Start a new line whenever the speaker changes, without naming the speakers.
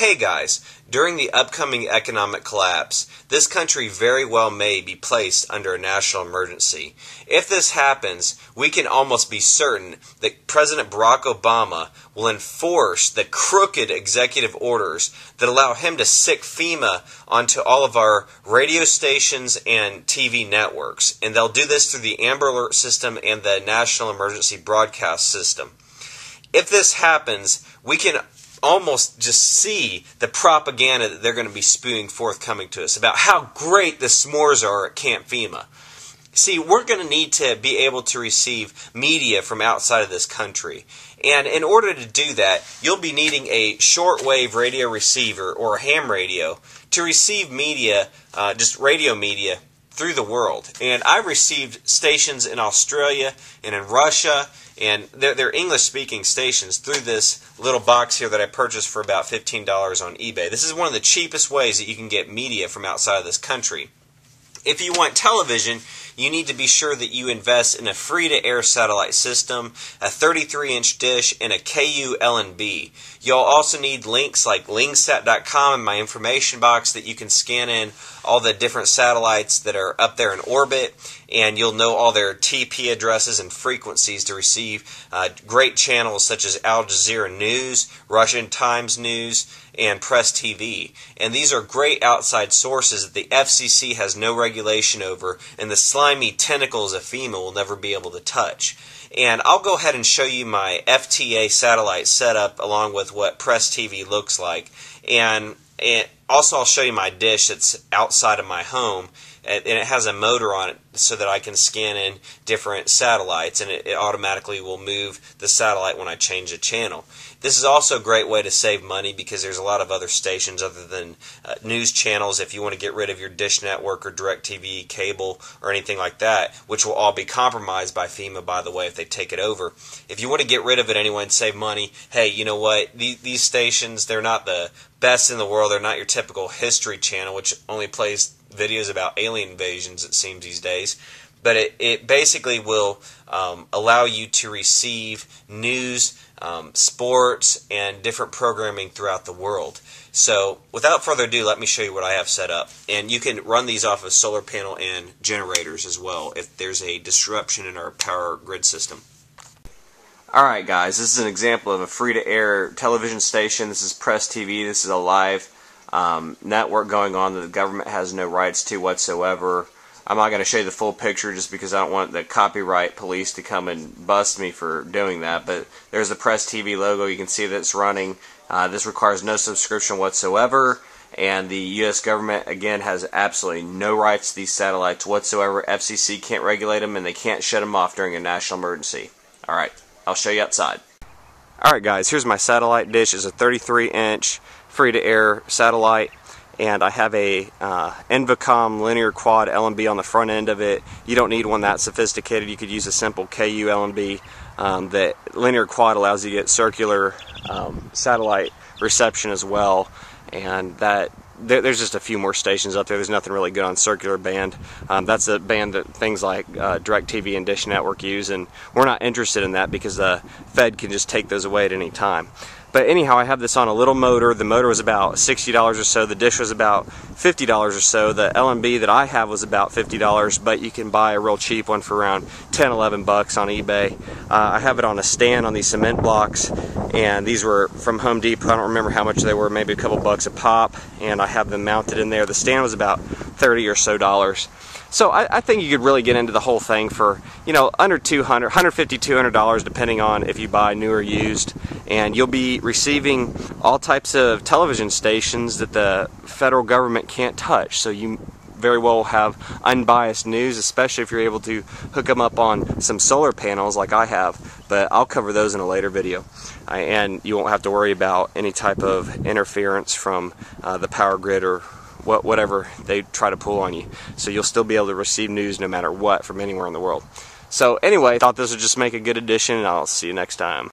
Hey guys, during the upcoming economic collapse, this country very well may be placed under a national emergency. If this happens, we can almost be certain that President Barack Obama will enforce the crooked executive orders that allow him to sic FEMA onto all of our radio stations and TV networks. And they'll do this through the Amber Alert system and the National Emergency Broadcast System. If this happens, we can almost just see the propaganda that they're going to be spewing forthcoming to us about how great the s'mores are at Camp FEMA. See, we're going to need to be able to receive media from outside of this country. And in order to do that, you'll be needing a shortwave radio receiver or a ham radio to receive media, just radio media, through the world. And I received stations in Australia and in Russia, and they're English-speaking stations through this little box here that I purchased for about $15 on eBay. This is one of the cheapest ways that you can get media from outside of this country. If you want television, you need to be sure that you invest in a free-to-air satellite system, a 33-inch dish, and a KU LNB. You'll also need links like lingsat.com in my information box that you can scan in all the different satellites that are up there in orbit, and you'll know all their TP addresses and frequencies to receive great channels such as Al Jazeera News, Russian Times News, and Press TV. And these are great outside sources that the FCC has no regulation over, and the slimy tentacles of FEMA will never be able to touch. And I'll go ahead and show you my FTA satellite setup along with what Press TV looks like. And also I'll show you my dish that's outside of my home, and it has a motor on it so that I can scan in different satellites, and it automatically will move the satellite when I change the channel. This is also a great way to save money because there's a lot of other stations other than news channels if you want to get rid of your Dish Network or DirecTV cable or anything like that, which will all be compromised by FEMA, by the way, if they take it over. If you want to get rid of it anyway and save money, hey, you know what? These stations, they're not the best in the world. They're not your typical History Channel, which only plays videos about alien invasions, it seems, these days. But it basically will allow you to receive news, sports, and different programming throughout the world. So without further ado, let me show you what I have set up. And you can run these off of solar panel and generators as well if there's a disruption in our power grid system. Alright guys, this is an example of a free-to-air television station. This is Press TV. This is a live network going on that the government has no rights to whatsoever. I'm not going to show you the full picture just because I don't want the copyright police to come and bust me for doing that, but there's the Press TV logo. You can see that it's running. This requires no subscription whatsoever, and the U.S. government, again, has absolutely no rights to these satellites whatsoever. FCC can't regulate them, and they can't shut them off during a national emergency. Alright, I'll show you outside. Alright guys, here's my satellite dish. It's a 33-inch free-to-air satellite, and I have a Envicom linear quad LNB on the front end of it. You don't need one that sophisticated. You could use a simple KU LNB. The linear quad allows you to get circular satellite reception as well, and there's just a few more stations up there. There's nothing really good on circular band. That's a band that things like DirecTV and Dish Network use, and we're not interested in that because the Fed can just take those away at any time. But anyhow, I have this on a little motor. The motor was about $60 or so. The dish was about $50 or so. The LNB that I have was about $50, but you can buy a real cheap one for around 10, 11 bucks on eBay. I have it on a stand on these cement blocks, and these were from Home Depot. I don't remember how much they were, maybe a couple bucks a pop, and I have them mounted in there. The stand was about $30 or so. So I think you could really get into the whole thing for, you know, under $200, $150, $200, depending on if you buy new or used. And you'll be receiving all types of television stations that the federal government can't touch. So you very well have unbiased news, especially if you're able to hook them up on some solar panels like I have. But I'll cover those in a later video. And you won't have to worry about any type of interference from the power grid or whatever they try to pull on you. So you'll still be able to receive news no matter what from anywhere in the world. So anyway, I thought this would just make a good addition, and I'll see you next time.